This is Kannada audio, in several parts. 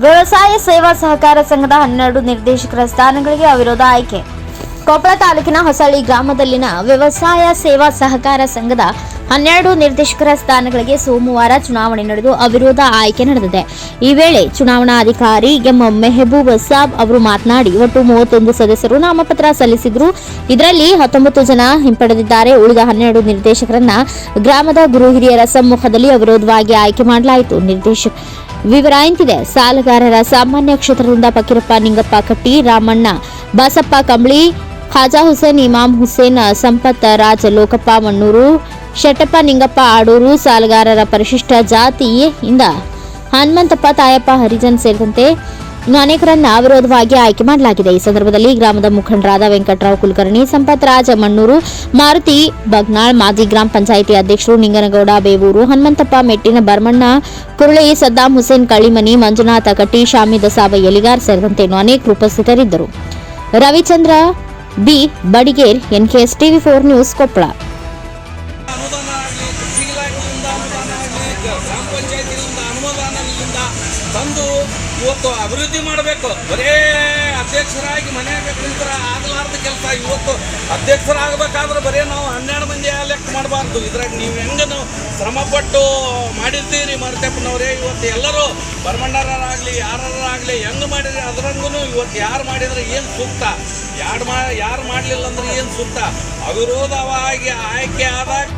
ವ್ಯವಸಾಯ ಸೇವಾ ಸಹಕಾರ ಸಂಘದ 12 ನಿರ್ದೇಶಕರ ಸ್ಥಾನಗಳಿಗೆ ಅವಿರೋಧ ಆಯ್ಕೆ. ಕೊಪ್ಪಳ ತಾಲೂಕಿನ ಹೊಸಳ್ಳಿ ಗ್ರಾಮದಲ್ಲಿನ ವ್ಯವಸಾಯ ಸೇವಾ ಸಹಕಾರ ಸಂಘದ 12 ನಿರ್ದೇಶಕರ ಸ್ಥಾನಗಳಿಗೆ ಸೋಮವಾರ ಚುನಾವಣೆ ನಡೆದು ಅವಿರೋಧ ಆಯ್ಕೆ ನಡೆದಿದೆ. ಈ ವೇಳೆ ಚುನಾವಣಾಧಿಕಾರಿ ಎಂ ಮೆಹಬೂಬ್ ಸಾಬ್ ಅವರು ಮಾತನಾಡಿ, ಒಟ್ಟು 31 ಸದಸ್ಯರು ನಾಮಪತ್ರ ಸಲ್ಲಿಸಿದ್ರು. ಇದರಲ್ಲಿ 19 ಜನ ಹಿಂಪಡೆದಿದ್ದಾರೆ. ಉಳಿದ 12 ನಿರ್ದೇಶಕರನ್ನ ಗ್ರಾಮದ ಗುರು ಹಿರಿಯರ ಸಮ್ಮುಖದಲ್ಲಿ ಅವಿರೋಧವಾಗಿ ಆಯ್ಕೆ ಮಾಡಲಾಯಿತು. ವಿವರ ಇಂತಿದೆ. ಸಾಲಗಾರರ ಸಾಮಾನ್ಯ ಕ್ಷೇತ್ರದಿಂದ ಫಕೀರಪ್ಪ ನಿಂಗಪ್ಪ ಕಟ್ಟಿ, ರಾಮಣ್ಣ ಬಾಸಪ್ಪ ಕಂಬಳಿ, ಖಾಜಾ ಹುಸೇನ್, ಇಮಾಮ್ ಹುಸೇನ್, ಸಂಪತ್ ರಾಜ್ ಲೋಕಪ್ಪ ಮಣ್ಣೂರು, ಶೆಟ್ಟಪ್ಪ ನಿಂಗಪ್ಪ ಆಡೂರು. ಸಾಲಗಾರರ ಪರಿಶಿಷ್ಟ ಜಾತಿಯಿಂದ ಹನುಮಂತಪ್ಪ ತಾಯಪ್ಪ ಹರಿಜನ್ ಸೇರಿದಂತೆ ಅನೇಕರನ್ನ ಅವಿರೋಧವಾಗಿ ಆಯ್ಕೆ ಮಾಡಲಾಗಿದೆ. ಈ ಸಂದರ್ಭದಲ್ಲಿ ಗ್ರಾಮದ ಮುಖಂಡರಾದ ವೆಂಕಟರಾವ್ ಕುಲಕರ್ಣಿ, ಸಂಪತ್ ರಾಜ್ ಮಣ್ಣೂರು, ಮಾರುತಿ ಬಗ್ನಾಳ್, ಮಾಜಿ ಗ್ರಾಮ ಪಂಚಾಯಿತಿ ಅಧ್ಯಕ್ಷರು ನಿಂಗನಗೌಡ ಬೇವೂರು, ಹನುಮಂತಪ್ಪ ಮೆಟ್ಟಿನ, ಬರ್ಮಣ್ಣ ಕುರುಳಿ, ಸದ್ದಾಂ ಹುಸೇನ್ ಕಳಿಮನಿ, ಮಂಜುನಾಥ ಕಟ್ಟಿ, ಶಾಮಿದ ಸಾಬ ಯಲಿಗಾರ್ ಸೇರಿದಂತೆ ಅನೇಕರು ಉಪಸ್ಥಿತರಿದ್ದರು. Ravichandra B Badiger, NKS TV4 news, Koppal. ತಂದು ಇವತ್ತು ಅಭಿವೃದ್ಧಿ ಮಾಡಬೇಕು. ಬರೇ ಅಧ್ಯಕ್ಷರಾಗಿ ಮನೆಯಾಗ ಕುಂತರ ಆಗಲಾರ್ದ ಕೆಲಸ. ಇವತ್ತು ಅಧ್ಯಕ್ಷರಾಗಬೇಕಾದ್ರೆ ಬರೀ ನಾವು 12 ಮಂದಿ ಎಲೆಕ್ಟ್ ಮಾಡಬಾರ್ದು. ಇದ್ರಾಗ ನೀವು ಹೆಂಗೆ ನಾವು ಶ್ರಮಪಟ್ಟು ಮಾಡಿರ್ತೀರಿ ಮರ್ತಪ್ಪನವರೇ. ಇವತ್ತು ಎಲ್ಲರೂ ಬರ್ಮಣ್ಣರಾಗಲಿ ಯಾರಾಗಲಿ ಹೆಂಗೆ ಮಾಡಿರಿ ಅದ್ರಂಗೂ ಇವತ್ತು ಯಾರು ಮಾಡಿದ್ರೆ ಏನು ಸೂಕ್ತ, ಯಾರು ಮಾಡಲಿಲ್ಲ ಅಂದ್ರೆ ಏನು ಸೂಕ್ತ. ಅವಿರೋಧವಾಗಿ ಆಯ್ಕೆ ಆದಾಗ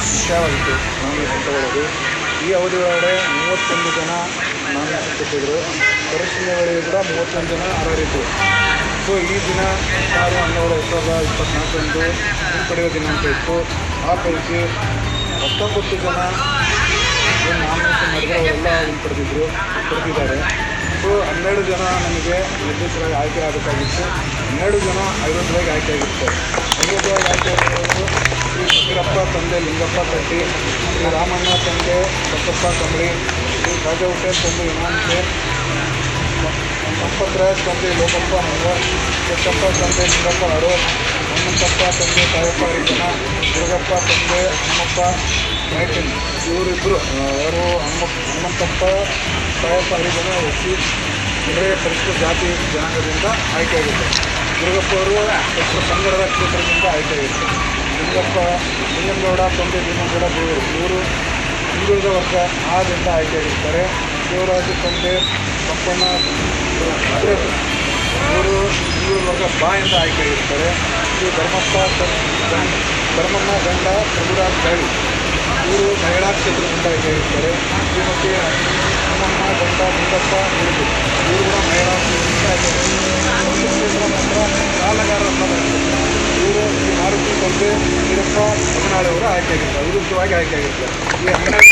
ವಿಷಯವಾಗಿತ್ತು ನಾಮಿನೇಷನ್ ತಗೊಳ್ಳೋದು. ಈ ಅವಧಿ ಒಳಗಡೆ 31 ಜನ ನಾಮಿನೇಷನ್ ಕೊಟ್ಟಿದ್ದರು. ಪರಿಶೀಲನೆಗಳಿಗೆ ಕೂಡ 31 ಜನ ಅರ್ಹರಿದ್ದರು. ಸೊ ಈ ದಿನ 6/12/2024 ಹಿಂಪಡೆಯುವ ದಿನಾಂಕ ಇತ್ತು. ಆ ಪೈಕಿ 19 ಜನ ಏನು ನಾಮಿನೇಷನ್ ಮಾಡಿದರೆ ಅವರೆಲ್ಲ ಹಿಂಪಡೆದಿದ್ದಾರೆ. ಸೊ 12 ಜನ ನಮಗೆ ನಿರ್ದೇಶಕರಾಗಿ ಆಯ್ಕೆ ಆಗಬೇಕಾಗಿತ್ತು. 12 ಜನ ಅವಿರೋಧವಾಗಿ ಆಯ್ಕೆ ಆಗಿರ್ತಾರೆ. ಅವಿರೋಧವಾಗಿ ಆಯ್ಕೆ ಆಗಿರೋದು ಶ್ರೀ ಫಕೀರಪ್ಪ ತಂದೆ ಲಿಂಗಪ್ಪ ಕಟ್ಟಿ, ಶ್ರೀ ರಾಮಣ್ಣ ತಂದೆ ಬಸಪ್ಪ ಕಂಬಳಿ, ಶ್ರೀ ಖಾಜಾ ಹುಸೇನ್ ತಂದೆ ಇಮಾಮ್ ಹುಸೇನ್, ಸಂಪತ್ ರಾಜ್ ತಂದೆ ಲೋಕಪ್ಪ ಮಂಗರ್, ಶೆಟ್ಟಪ್ಪ ತಂದೆ ನಿಂಗಪ್ಪ ಅಡೋರ್, ಹನುಮಂತಪ್ಪ ತಂದೆ ತಾಯಪ್ಪ ಹರಿಜನ, ದುರ್ಗಪ್ಪ ತಂದೆ ಹನುಮಪ್ಪ ಮೈಟಿನ್. ಇವರಿಬ್ಬರು ಅವರು ಹನುಮಂತಪ್ಪ ತಾಯಪ್ಪ ಹರಿಜನ ಎಸ್ಸಿ ಅಂದರೆ ಪರಿಶಿಷ್ಟ ಜಾತಿ ಜನಾಂಗದಿಂದ ಆಯ್ಕೆಯಾಗಿದ್ದಾರೆ. ದುರ್ಗಪ್ಪ ಅವರು ಸಂಗಡದ ಕ್ಷೇತ್ರದಿಂದ ಆಯ್ಕೆಯಾಗಿದ್ದಾರೆ. ಲಿಂಗನಗೌಡ ತಂದೆ ಭೀಮಗೌಡ ಬೇವರು ಇವರು ಹಿಂದುಳಿದ ವರ್ಗ ಆದಿಂದ ಆಯ್ಕೆಯಾಗಿರ್ತಾರೆ. ಶಿವರಾಜು ತಂದೆ ಪಪ್ಪಣ್ಣ ಇವರು ಹಿಂದುಳಿದ ವರ್ಗ ಬಾಯಿಂದ ಆಯ್ಕೆಯಾಗಿರ್ತಾರೆ. ಶ್ರೀ ಧರ್ಮಣ್ಣ ಗಂಡ ಪ್ರಭುರಾಜ್ ಗಾಳಿ ಇವರು ಮಹಿಳಾ ಕ್ಷೇತ್ರದಿಂದ ಆಯ್ಕೆಯಾಗಿರ್ತಾರೆ. ಶ್ರೀಮತಿ ಹನುಮಣ್ಣ ಗಂಡ ನಿಂಗಪ್ಪ ಇವರು ಕೂಡ ಮಹಿಳಾ ಕ್ಷೇತ್ರದಿಂದ ಆಯ್ಕೆಯಾಗಿರ್ತಾರೆ. ನಂತರ ಸಾಲಗಾರರ ಇವರು ಶ್ರೀ ಮಾರುತಿ ತಂದೆ ವೀರಪ್ಪ ಬಗನಾಳ್ ಅವರು ಆಯ್ಕೆಯಾಗಿರ್ತಾರೆ. ವಿರುದ್ಧವಾಗಿ ಆಯ್ಕೆಯಾಗಿರ್ತಾರೆ. ಈ 12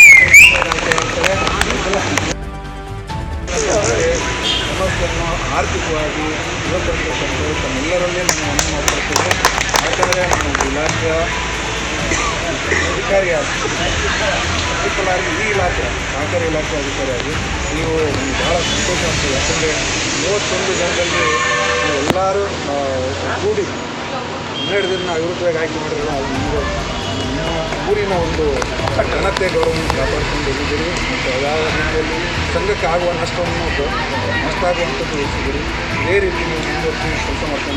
ಸಮಸ್ಯೆಯನ್ನು ಆರ್ಥಿಕವಾಗಿ ಯುವಕರಿಗೆ ತಮ್ಮೆಲ್ಲರಲ್ಲೇ ನಾನು ಮನವಿ ಮಾಡ್ಕೊಳ್ತೇವೆ. ಯಾಕಂದರೆ ನಮ್ಮ ಇಲಾಖೆಯ ಅಧಿಕಾರಿಯಾಗಿ ಈ ಇಲಾಖೆ ಸಹಕಾರಿ ಇಲಾಖೆ ಅಧಿಕಾರಿಯಾಗಿ ನೀವು ಭಾಳ ಸಂತೋಷ ಆಗ್ತದೆ. ಯಾಕಂದರೆ 31 ಜನರಲ್ಲಿ ಎಲ್ಲರೂ ಕೂಡಿ 12 ದಿನ ಅವಿರೋಧವಾಗಿ ಆಯ್ಕೆ ಮಾಡಿರಲ್ಲ. ಅದು ನಿಮ್ಮ ಊರಿನ ಒಂದು ಘನತೆ ಗೌರವವನ್ನು ಕಾಪಾಡಿಕೊಂಡು ಹೋಗಿದ್ದೀರಿ. ಮತ್ತು ಯಾವ ರೀತಿಯಲ್ಲಿ ಸಂಘಕ್ಕೆ ಆಗುವ ನಷ್ಟ ಆಗುವಂಥದ್ದು ಉಳಿಸಿದ್ದೀರಿ. ಇದೇ ರೀತಿ ನೀವು ಮುಂದುವರಿಸಿ ಕೆಲಸ ಮಾಡ್ಕೊಂಡು